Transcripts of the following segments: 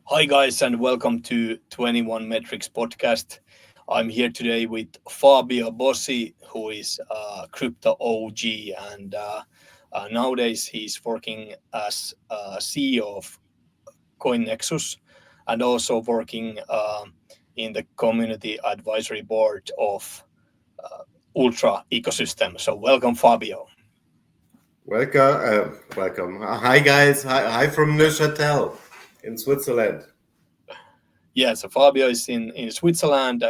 Hi, guys, and welcome to 21metrics podcast. I'm here today with Fabio Bossi, who is a crypto OG, and nowadays he's working as CEO of CoinNexus and also working in the community advisory board of Ultra ecosystem. So, welcome, Fabio. Welcome. Hi guys. Hi from Neuchâtel in Switzerland. Yeah, so Fabio is in Switzerland,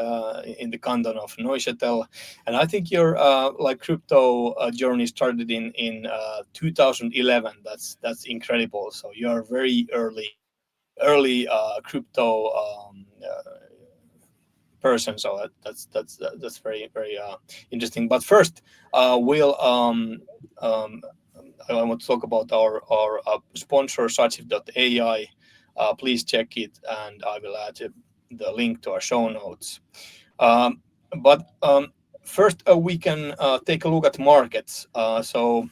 in the canton of Neuchâtel, and I think your crypto journey started in 2011. That's incredible. So you are very early crypto person. So that's very interesting. But first, we'll I want to talk about our sponsor Sachiv.ai. Please check it, and I will add the link to our show notes. Um, but first, we can take a look at markets. So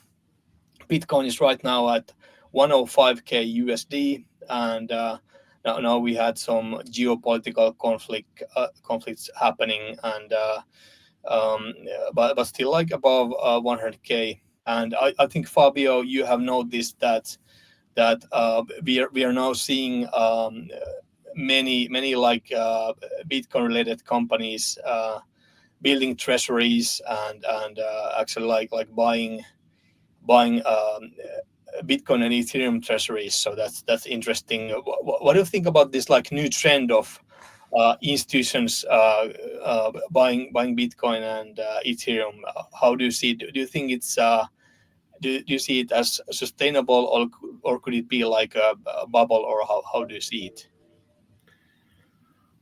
Bitcoin is right now at 105k USD, and now we had some geopolitical conflicts happening, and but still like above 100k. And I think Fabio, you have noticed that we are now seeing many Bitcoin related companies building treasuries and actually like buying Bitcoin and Ethereum treasuries. So that's interesting. What do you think about this like new trend of institutions buying Bitcoin and Ethereum? How do you see it? Do you think do you see it as sustainable, or could it be like a bubble, or how do you see it?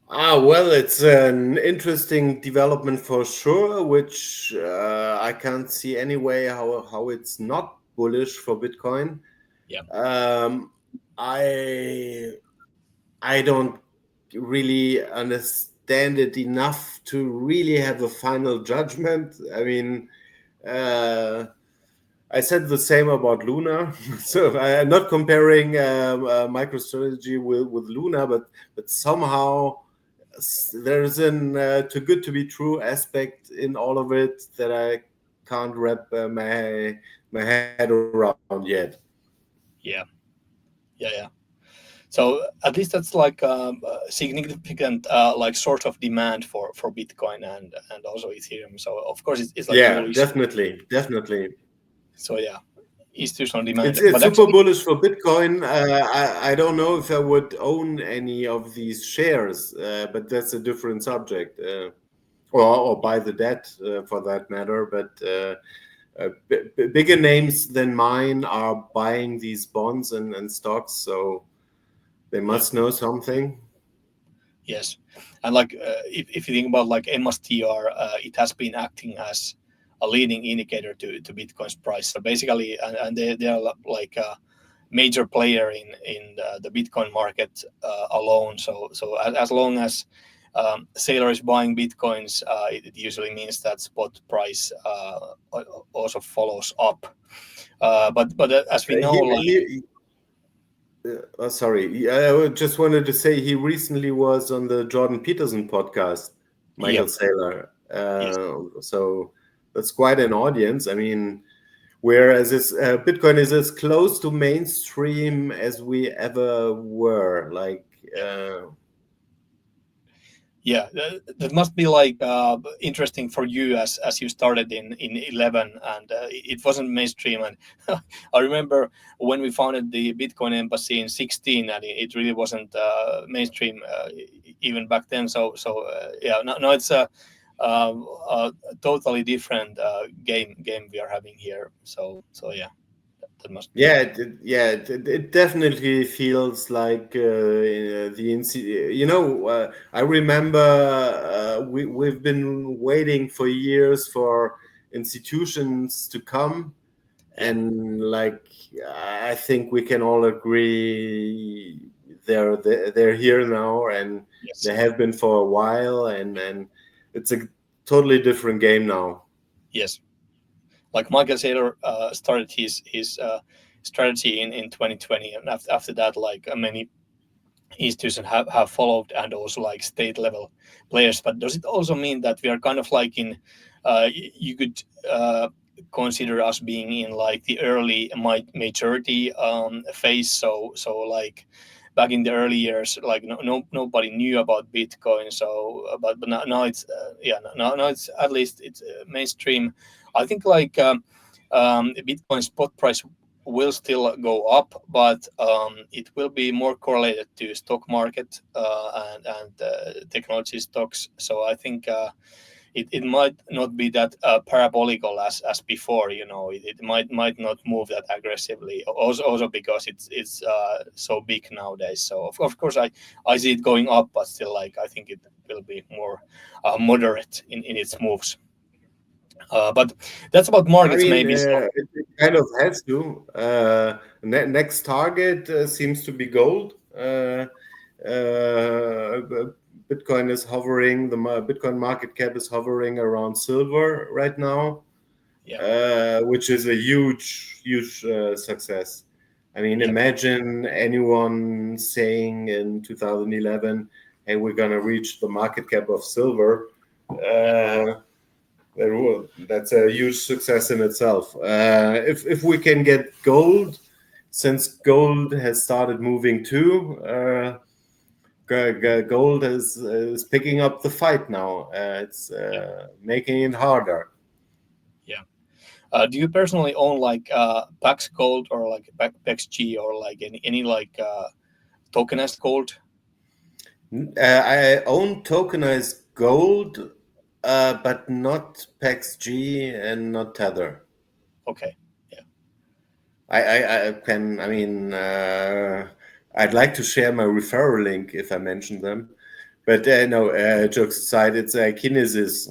Well, it's an interesting development for sure, which I can't see any way how it's not bullish for Bitcoin. Yeah. Um, I I don't really understand it enough to really have a final judgment. I mean, uh, I said the same about Luna. So I'm not comparing MicroStrategy with Luna, but somehow there's an too good to be true aspect in all of it that I can't wrap my head around yet. Yeah, yeah. So at least that's like a significant like sort of demand for Bitcoin and also Ethereum. So of course it's like Yeah, bullish. definitely. So yeah, institutional demand. It's But super actually, bullish for Bitcoin. I don't know if I would own any of these shares, but that's a different subject. Or buy the debt for that matter. But bigger names than mine are buying these bonds and stocks, so they yeah, must know something. yes, and like if you think about like MSTR, it has been acting as a leading indicator to Bitcoin's price. So basically, and they are like a major player in the Bitcoin market alone. So as long as seller is buying bitcoins, it usually means that spot price also follows up. But as we know, like He sorry, I just wanted to say he recently was on the Jordan Peterson podcast, yeah, Michael Saylor. yes, So that's quite an audience. I mean, whereas Bitcoin is as close to mainstream as we ever were. Like, yeah. Yeah, that must be like interesting for you as you started in 11, and it wasn't mainstream. And I remember when we founded the Bitcoin embassy in 16, and it really wasn't mainstream even back then. So yeah, no, it's a totally different game we are having here. So yeah, that must be. it definitely feels like I remember we've been waiting for years for institutions to come, Yeah. and like I think we can all agree they're here now, and Yes. they have been for a while, and it's a totally different game now. Yes. Like Michael Saylor started his strategy in 2020, and after that, like many institutions have followed, and also like state level players. But does it also mean that we are kind of like in you could consider us being in like the early maturity phase? So like back in the early years, like nobody knew about Bitcoin. So but now it's yeah, now it's at least it's mainstream. I think like Bitcoin spot price will still go up, but it will be more correlated to stock market and technology stocks. So I think it might not be that parabolical as before. It might not move that aggressively. Also because it's so big nowadays. So of course I see it going up, but still like I think it will be more moderate in its moves. But that's about I markets mean, maybe. So it kind of has to. Next target seems to be gold. Bitcoin is hovering. Bitcoin market cap is hovering around silver right now, yeah, which is a huge success. I mean, yeah, imagine anyone saying in 2011, "Hey, we're gonna reach the market cap of silver." yeah, That's a huge success in itself. If we can get gold, since gold has started moving too, gold is picking up the fight now. It's yeah, making it harder. yeah. Do you personally own like Pax Gold or like Pax G or like any like tokenized gold? I own tokenized gold, but not PAX G and not Tether. Okay. Yeah. I can, I mean, I'd like to share my referral link if I mention them. But no, jokes aside, it's Kinesis.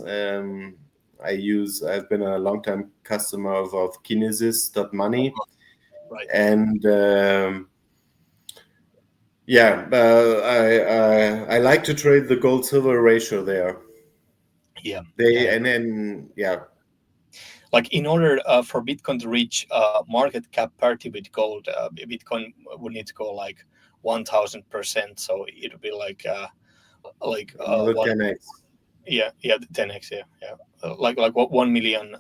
I've been a long time customer of Kinesis.money. Right. And yeah, I like to trade the gold silver ratio there. Yeah. Yeah. They Yeah. and then yeah, Like in order for Bitcoin to reach market cap parity with gold, Bitcoin would need to go like 1,000%. So it would be like another one. 10x. Yeah. Yeah. 10x. Yeah. Yeah. Like what 1 million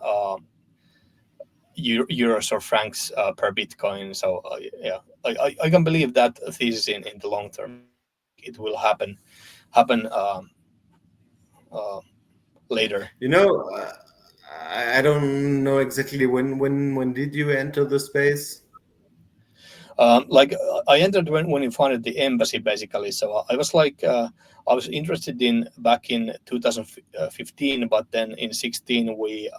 euros or francs per Bitcoin. So yeah, I can believe that thesis in the long term. I think like it will happen uh, later. You know, I don't know exactly when did you enter the space? Like I entered when you founded the embassy basically. So I was like I was interested in back in 2015, but then in 16 we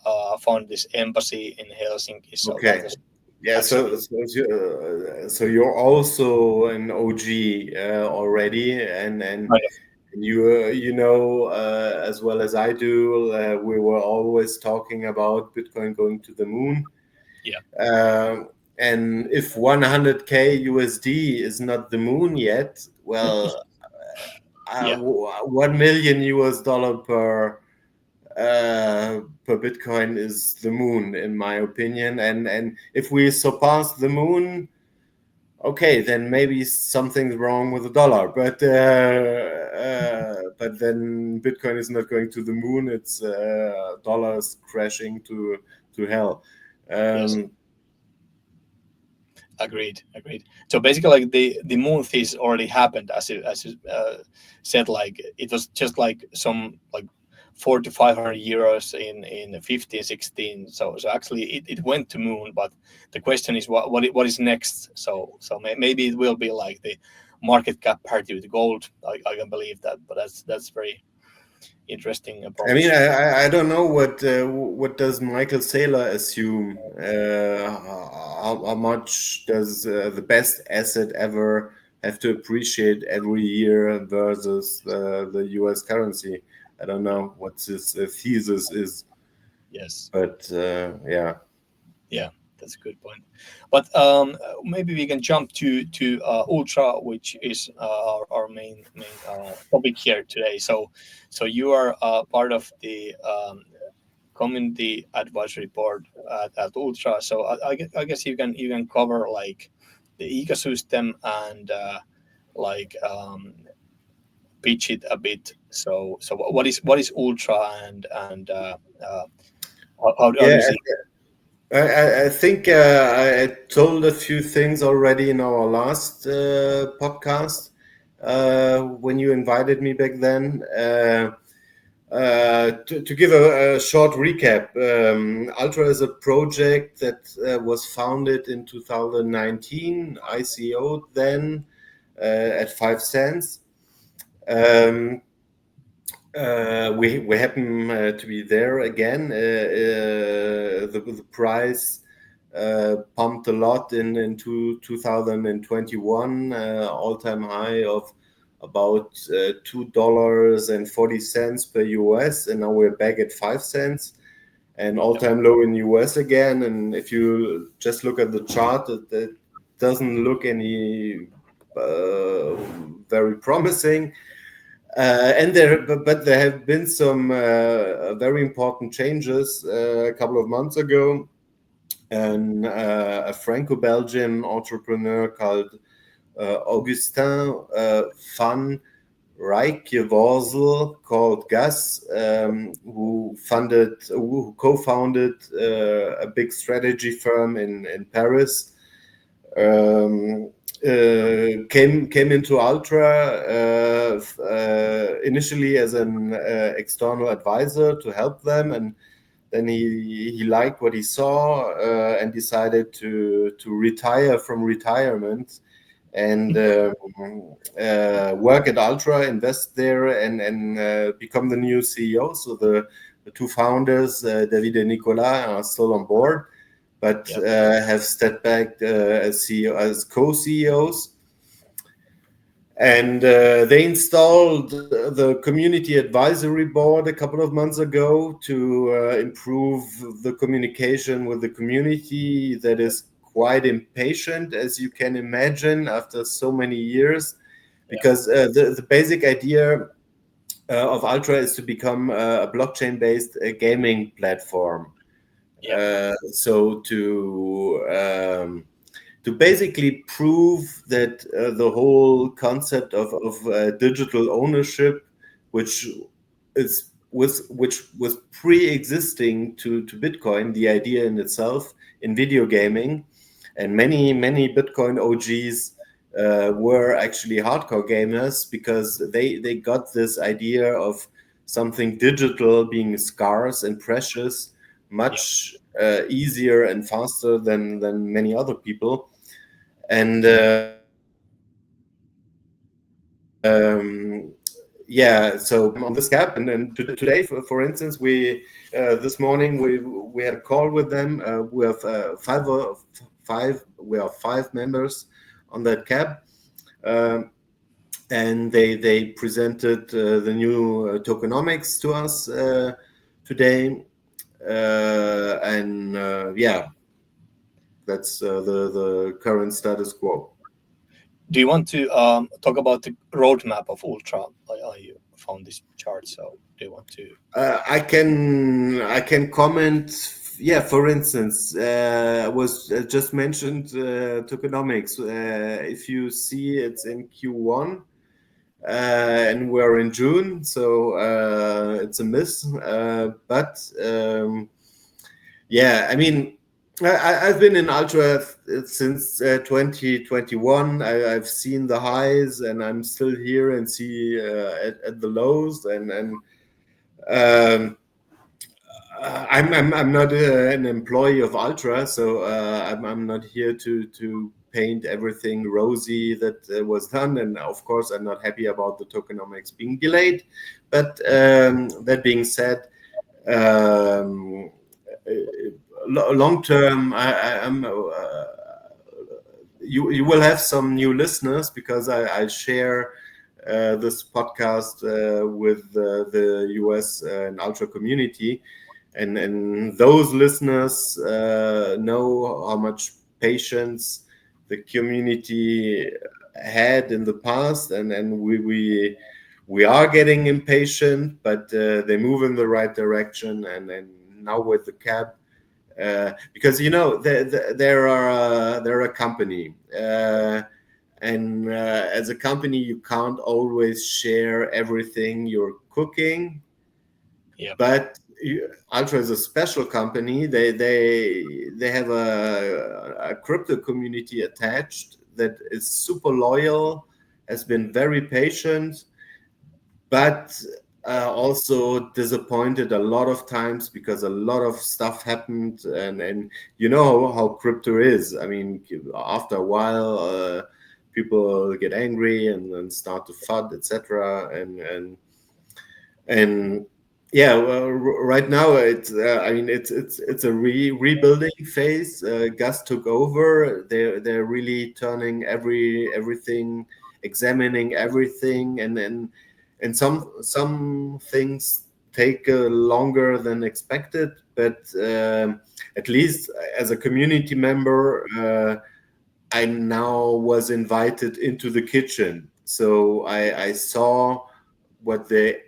found this embassy in Helsinki. So that Okay. was Yeah, actually so you're also an OG already, and kind of you know as well as I do, we were always talking about Bitcoin going to the moon. yeah, And if 100K USD is not the moon yet, well, yeah, 1 million US dollar per Bitcoin is the moon, in my opinion. And if we surpass the moon, okay, then maybe something's wrong with the dollar. But then Bitcoin is not going to the moon. It's dollars crashing to hell. yes. Um, Agreed. So basically, like the moon thesis already happened, as you said. Like it was just like some like 400 to 500 euros in 15, 16. So actually, it went to moon. But the question is, what is next? So maybe it will be like the market cap parity with gold. I can believe that, but that's very interesting I mean, approach. I don't know what does Michael Saylor assume? How much does the best asset ever have to appreciate every year versus the U.S. currency? I don't Yeah. know what his thesis is, Yes. but yeah. Yeah, that's a good point. But maybe we can jump to Ultra, which is our main topic here today. So you are part of the community advisory board at Ultra. So I guess you can cover like the ecosystem and like pitch it a bit. So what is ultra, and how do Yeah, you see? I think I told a few things already in our last podcast when you invited me back then. To give a short recap, Ultra is a project that was founded in 2019, ICO then at 5 cents. Um, we happen to be there again. The price pumped a lot in 2021, all time high of about $2.40 per US, and now we're back at 5 cents and all Yep. time low in US again. And if you just look at the chart, it doesn't look any very promising. But there have been some very important changes a couple of months ago. And a Franco-Belgian entrepreneur called Augustin van Rijkevorsel, called Gus, who co-founded a big strategy firm in Paris, um, came into Ultra initially as an external advisor to help them, and then he liked what he saw and decided to retire from retirement and work at Ultra, invest there, and become the new CEO. So the two founders, David and Nicolas, are still on board, but Yep. have stepped back as CEO, as co-CEOs. And they installed the community advisory board a couple of months ago to improve the communication with the community that is quite impatient, as you can imagine, after so many years. Yep. Because the basic idea of Ultra is to become a blockchain based gaming platform. Yep. So to basically prove that the whole concept of digital ownership, which which was pre-existing to Bitcoin, the idea in itself in video gaming, and many Bitcoin OGs were actually hardcore gamers because they got this idea of something digital being scarce and precious Yep. much easier and faster than many other people. And yeah, so on this cap, and today, for instance, we this morning we had a call with them. We have five. We are five members on that cap, um, and they presented the new tokenomics to us today, and yeah, that's the current status quo. Do you want to talk about the roadmap of Ultra? You found this chart, so do you want to? I can comment. Yeah, for instance, was just mentioned tokenomics. If you see, it's in Q1, and we're in June, so it's a miss. But yeah, I mean, I've been in Ultra since 2021. I've seen the highs, and I'm still here and see at the lows, and um, I'm not an employee of Ultra, so I'm not here to paint everything rosy that was done. And of course, I'm not happy about the tokenomics being delayed. But that being said, um, long term, I'm. You will have some new listeners because I share this podcast with the US and Ultra community, and those listeners know how much patience the community had in the past, and we are getting impatient, but they move in the right direction, and now with the cap. Because you know they're a company, And as a company, you can't always share everything you're cooking. Yeah. But Ultra is a special company. They have a crypto community attached that is super loyal, has been very patient, but also disappointed a lot of times because a lot of stuff happened. And you know how crypto is. I mean, after a while, people get angry and start to FUD, etc. And yeah, well, right now I mean it's a rebuilding phase. Gus took over. They're really turning everything, examining everything, and some things take longer than expected. But at least as a community member, I now was invited into the kitchen, so I saw what they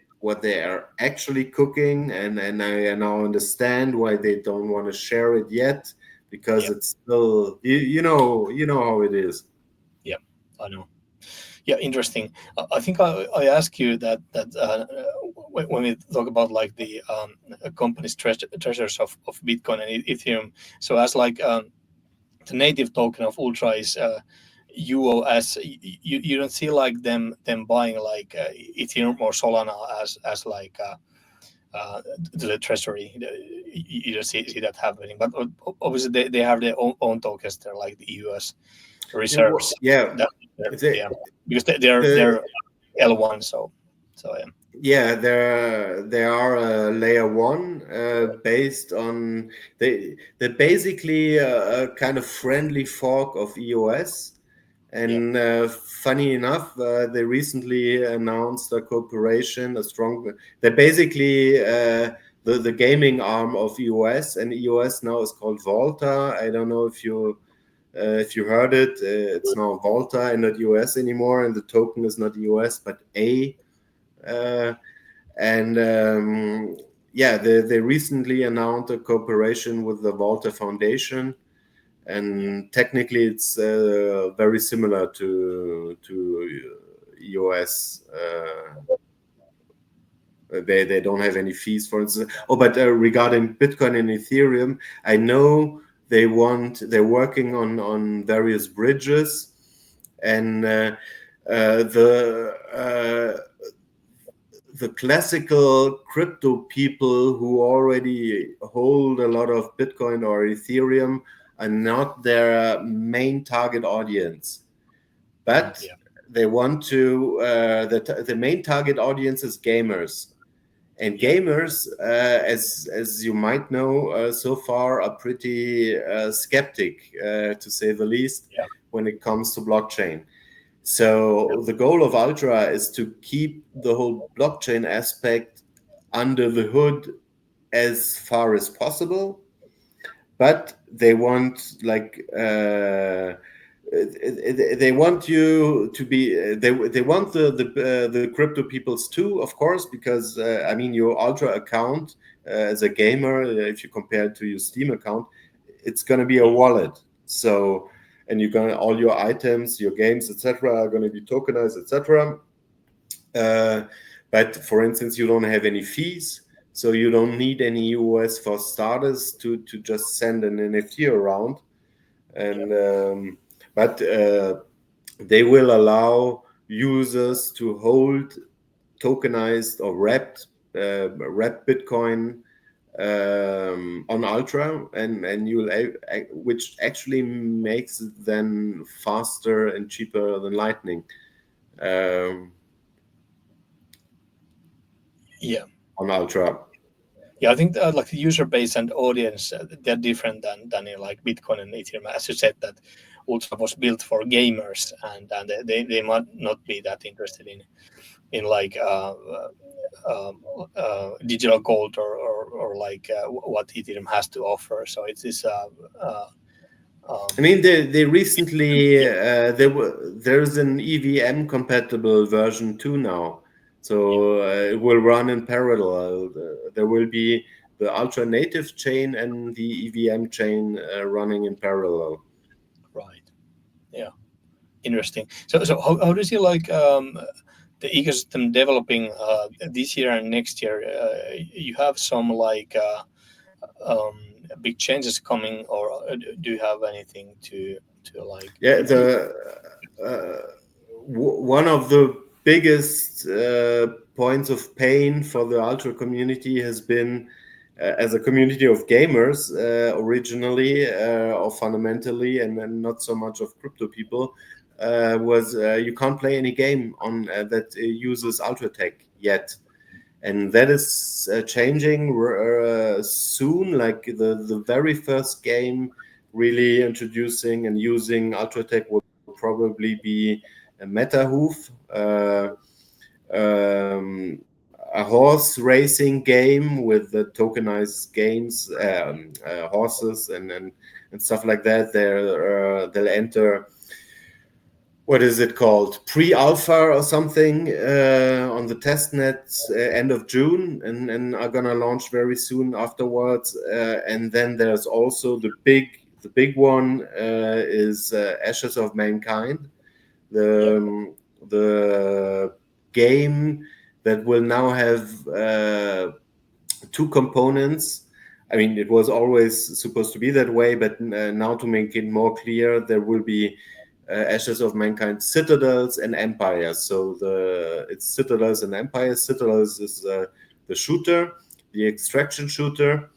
are actually cooking, and I now understand why they don't want to share it yet, because Yeah. it's still you know how it is. Yeah. I know. Yeah, interesting. I think I asked you that when we talk about like the company's treasures of Bitcoin and Ethereum. So as like the native token of Ultra is UOS. You don't see like them buying like Ethereum or Solana as like to the treasury. You don't see that happening. But obviously they have their own tokens. They're like the US reserves. Yeah, That the, yeah, because they're the L1. So yeah. yeah, there are a layer one based on they basically a kind of friendly fork of EOS. Yeah. And funny enough, they recently announced a cooperation, a strong. They're basically the gaming arm of EOS, and EOS now is called Volta. I don't know if you heard it. It's now Volta and not EOS anymore, and the token is not EOS but A. Uh, and yeah, they recently announced a cooperation with the Volta Foundation, and technically it's very similar to EOS. They don't have any fees, for instance. Oh, but regarding Bitcoin and Ethereum, I know they're working on various bridges, and the classical crypto people who already hold a lot of Bitcoin or Ethereum are not their main target audience, but Yeah. they want to. The main target audience is gamers, and Yeah. gamers, as you might know, so far are pretty skeptic, to say the least, Yeah. when it comes to blockchain. So the goal of Ultra is to keep the whole blockchain aspect under the hood as far as possible, but they want like they want you to be they want the crypto peoples too, of course, because I mean your Ultra account as a gamer, if you compare it to your Steam account, it's going to be a wallet. So, and you're going to all your items, your games, etc., are going to be tokenized, etc. uh, but for instance, you don't have any fees, so you don't need any US for starters to just send an NFT around. And but they will allow users to hold tokenized or wrapped Bitcoin on Ultra, and which actually makes it then faster and cheaper than Lightning Yeah. on Ultra. Yeah, I think like the user base and audience, they're different than in like Bitcoin and Ethereum. As you said, that Ultra was built for gamers, and they might not be that interested in like digital gold or like what Ethereum has to offer. So it's this. I Um, mean, they recently yeah. there's an EVM compatible version 2 now, Yeah. so it will run in parallel. There will be the Ultra native chain and the EVM chain running in parallel. Right. Yeah. Interesting. So how do you see like the ecosystem developing this year and next year? You have some like um, big changes coming, or do you have anything to like? Yeah, the one of the biggest points of pain for the ultra community has been, as a community of gamers originally or fundamentally, and not so much of crypto people, was you can't play any game on that uses ultra tech yet. And that is changing soon. Like the very first game really introducing and using ultratech will probably be a meta hoof, a horse racing game with the tokenized games, horses and stuff like that. They'll enter, what is it called, pre-alpha or something, on the test nets end of June, and are gonna launch very soon afterwards. And then there's also the big one is Ashes of Mankind, Yeah, the game that will now have two components. I mean, it was always supposed to be that way, but now to make it more clear, there will be Ashes of Mankind Citadels and Empires. So it's Citadels and Empires. Citadels is the shooter, the extraction shooter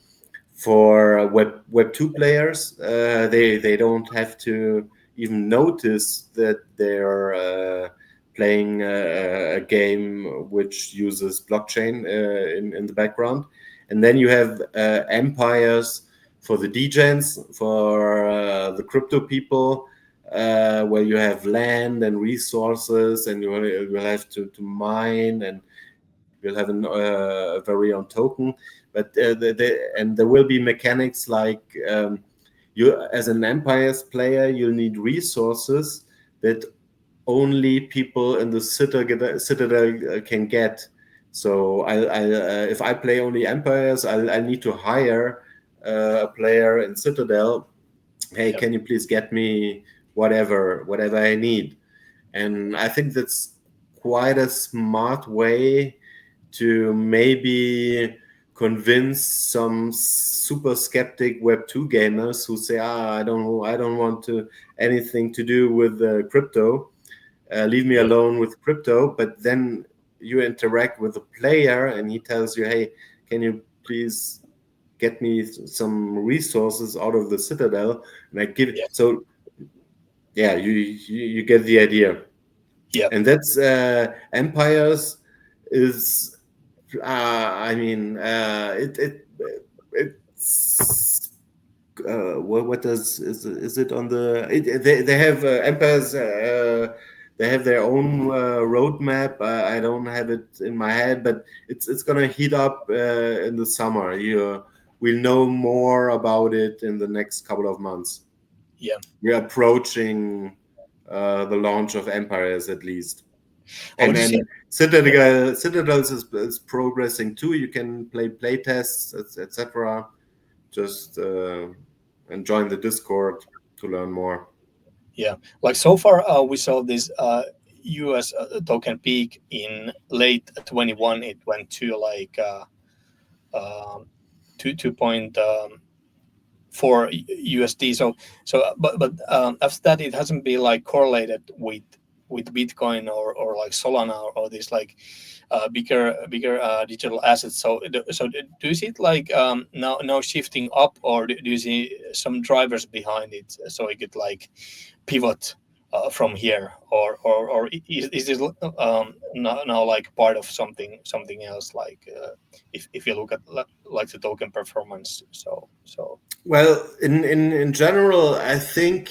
for Web 2 players. They don't have to even notice that they're playing a game which uses blockchain in the background. And then you have empires for the degens, for the crypto people, where you have land and resources, and you will have to mine, and you'll have a very own token. But and there will be mechanics like, you as an empires player, you'll need resources that only people in the citadel can get. So if I play only empires, I need to hire a player in citadel. Hey, yeah, can you please get me whatever I need? And I think that's quite a smart way to maybe convince some super skeptic web 2 gamers who say, I don't want to anything to do with crypto, leave me yeah, alone with crypto. But then you interact with the player and he tells you, hey, can you please get me some resources out of the citadel, and I give yeah, so yeah, you get the idea. yeah. And that's empires is I mean it's what does is it on the they have empires, they have their own roadmap. I don't have it in my head, but it's gonna heat up in the summer. We'll know more about it in the next couple of months. Yeah. We're approaching the launch of empires at least. How And would you say? then Yeah, Citadels is progressing too. You can play tests, etc. Just and join the Discord to learn more. yeah. Like so far, we saw this U.S. Token peak in late 21. It went to like two point for USD. But after that, it hasn't been like correlated with Bitcoin or like Solana or this like bigger digital assets. So do you see it like now shifting up, or do you see some drivers behind it so it could like pivot from here, or is this now like part of something else, like if you look at like the token performance, so Well, in general, I think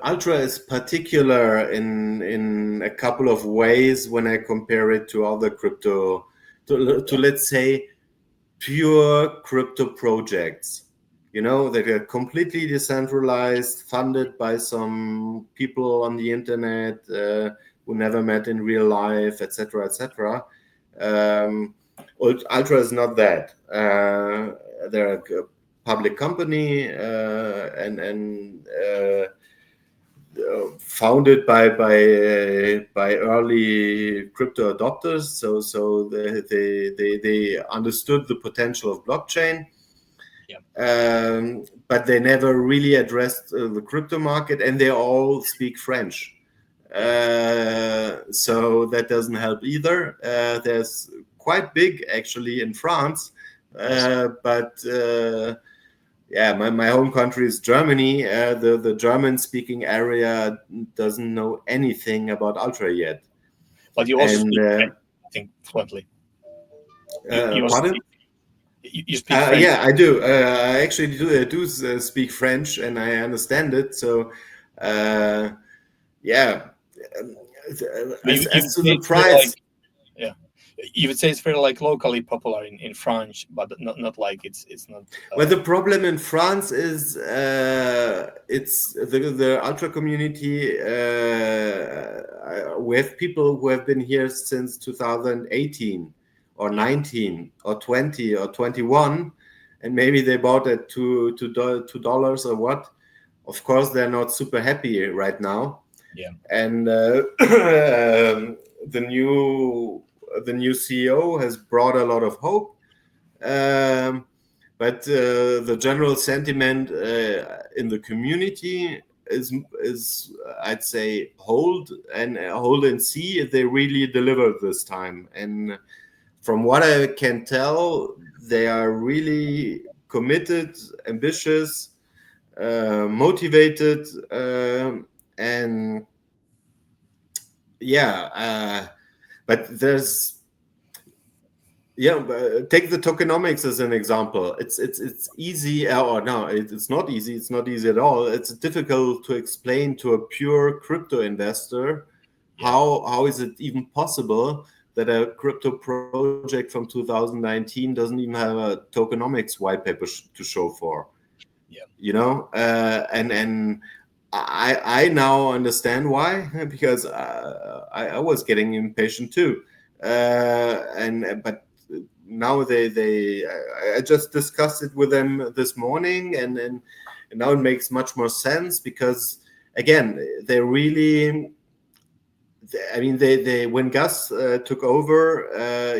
Ultra is particular in a couple of ways when I compare it to other crypto, to yeah, let's say pure crypto projects. That are completely decentralized, funded by some people on the internet who never met in real life, etc., etc. Um, Ultra is not that. They're a public company, and founded by early crypto adopters. So they understood the potential of blockchain, Yeah. but they never really addressed the crypto market, and they all speak French. Yeah. So that doesn't help either. There's quite big actually in France, Yes. but yeah, my home country is Germany. The German speaking area doesn't know anything about Ultra yet. But you also And speak French, I think, fluently. You also pardon? you speak French. Yeah, I do. I actually do speak French, and I understand it. So, uh, yeah. Um, But you as would to say the it's very like, price, yeah, you would say it's very like locally popular in France, but not like it's not. well, the problem in France is it's the ultra community. We have people who have been here since 2018 or Yeah. 19 or 20 or 21, and maybe they bought at $2 or what. Of course, they're not super happy right now, Yeah. and the new CEO has brought a lot of hope. Um, but the general sentiment in the community is I'd say hold and see if they really deliver this time. And from what I can tell, they are really committed, ambitious, motivated, and yeah. But there's Yeah, but take the tokenomics as an example. It's easy, or no, it's not easy. It's not easy at all. It's difficult to explain to a pure crypto investor Yeah. how is it even possible that a crypto project from 2019 doesn't even have a tokenomics white paper to show for. Yeah. And I now understand why, because I was getting impatient too, and but now I just discussed it with them this morning, and now it makes much more sense because again they really. I mean, they when Gus took over,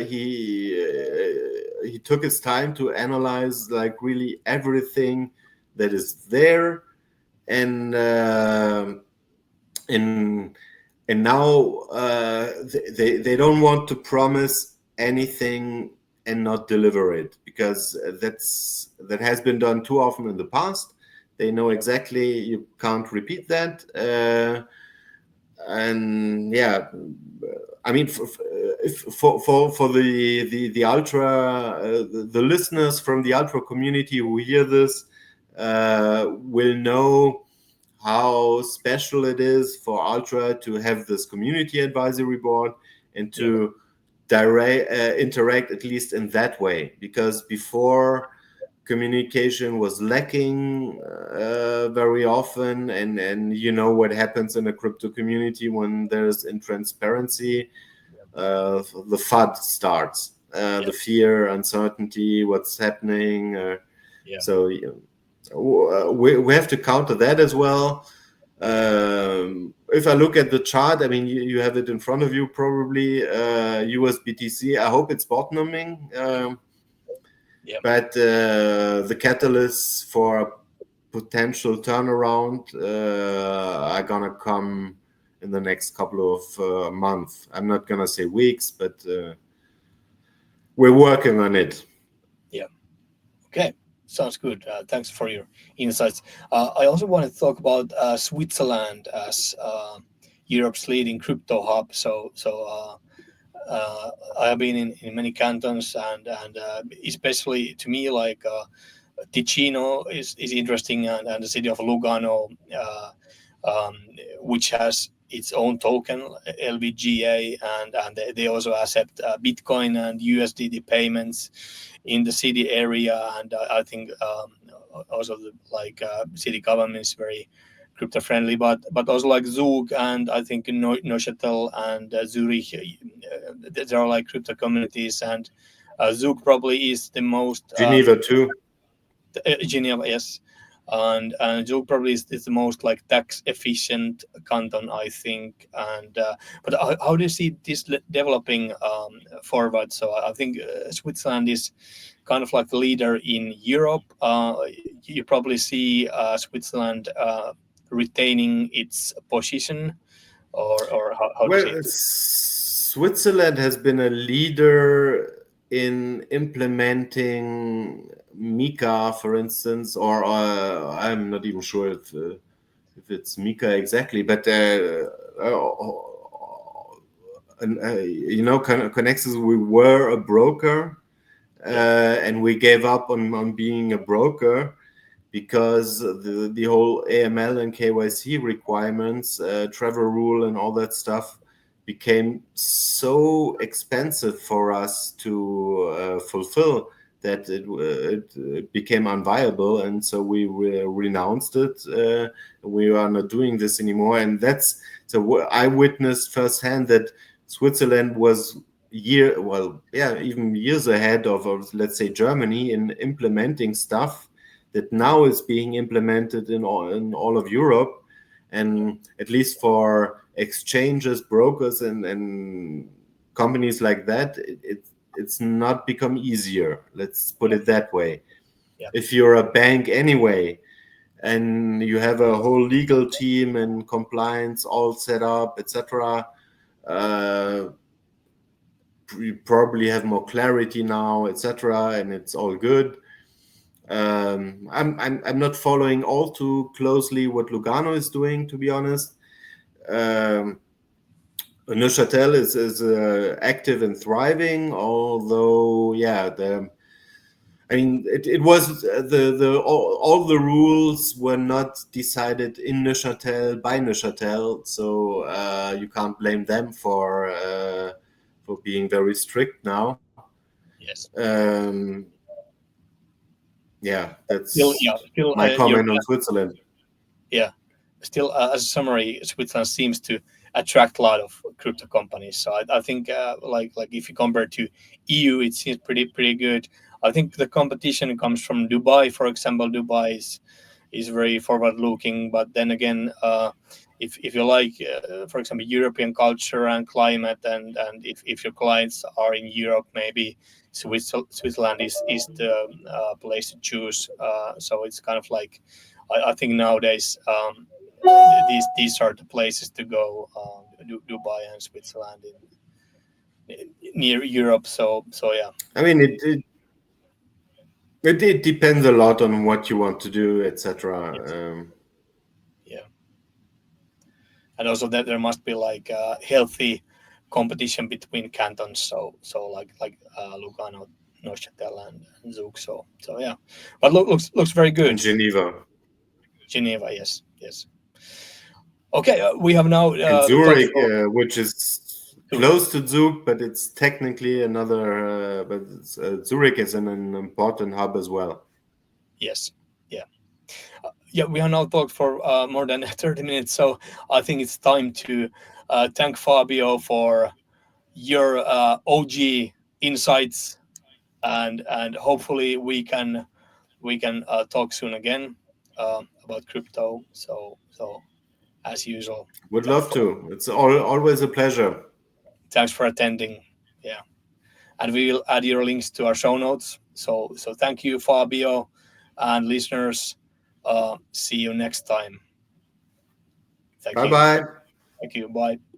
he took his time to analyze like really everything that is there, and and and now they don't want to promise anything and not deliver it, because that has been done too often in the past. They know Yeah. exactly you can't repeat that, and yeah, I mean, for the ultra, the listeners from the ultra community who hear this will know how special it is for ultra to have this community advisory board and Yeah. to interact at least in that way, because before communication was lacking very often, and you know what happens in a crypto community when there's intransparency. The FUD starts, Yeah. the fear, uncertainty, what's happening. Yeah. So we have to counter that as well. If I look at the chart, I mean, you have it in front of you probably. USBTC, I hope it's bottoming. Yeah. But the catalysts for a potential turnaround are gonna come in the next couple of months. I'm not gonna say weeks, but we're working on it. Yeah. Okay. Sounds good. Thanks for your insights. I also want to talk about Switzerland as Europe's leading crypto hub. I have been in many cantons, and especially to me, like Ticino is interesting, and the city of Lugano, um, which has its own token, LVGA, and they also accept Bitcoin and USDT payments in the city area. And I think also the city government is very crypto friendly, but also like Zug and I think Neuchâtel and Zurich, there are like crypto communities, and Zug probably is the most Geneva too. Geneva, yes. and Zug probably is the most like tax efficient canton, I think. And but how do you see this developing forward? So I think Switzerland is kind of like the leader in Europe. You probably see Switzerland retaining its position, or how do you Well, see it? Switzerland has been a leader in implementing Mika, for instance, or I'm not even sure if it's Mika exactly, but Connexus, we were a broker, Yeah, and we gave up on being a broker because the whole AML and KYC requirements, travel rule, and all that stuff became so expensive for us to fulfill that it became unviable, and so we renounced it. We are not doing this anymore, and that's so I witnessed firsthand that Switzerland was even years ahead of let's say Germany in implementing stuff that now is being implemented in all of Europe. And at least for exchanges, brokers, and companies like that, it's not become easier. Let's put yeah, it that way. yeah, If you're a bank anyway, and you have a whole legal team and compliance all set up, etc., uh, you probably have more clarity now, etc., and it's all good. I'm not following all too closely what Lugano is doing, to be honest. Um, Neuchâtel is active and thriving, although yeah, it was the all the rules were not decided in Neuchâtel by Neuchâtel, so you can't blame them for being very strict now. yes. Um, yeah, Still, that's yeah, still, my you're comment on Switzerland. yeah. Still, as a summary, Switzerland seems to attract a lot of crypto companies. So I think like if you compare to EU, it seems pretty good. I think the competition comes from Dubai, for example. Dubai is very forward looking, but then again, if you like, for example, European culture and climate, and if your clients are in Europe, maybe Switzerland is the place to choose. So it's kind of like I think nowadays these are the places to go. Dubai and Switzerland in near Europe. So yeah, I mean, it depends a lot on what you want to do, yes, etc. yeah, and also that there must be like healthy competition between cantons. So like Lugano, Neuchâtel, and Zug. So yeah, but looks very And good. Geneva Geneva, yes, yes. Okay, we have now and talked Zurich, for which is Zurich. close to Zug, but it's technically another. Zurich is an important hub as well. Yes, yeah. Yeah, we have now talked for more than 30 minutes, so I think it's time to thank Fabio for your OG insights, and hopefully we can talk soon again about crypto. So as usual, Would thanks love for to. It's always a pleasure. thanks for attending. Yeah, and we will add your links to our show notes. So thank you, Fabio, and listeners. See you next time. Thank Bye you. bye. Thank you. Bye.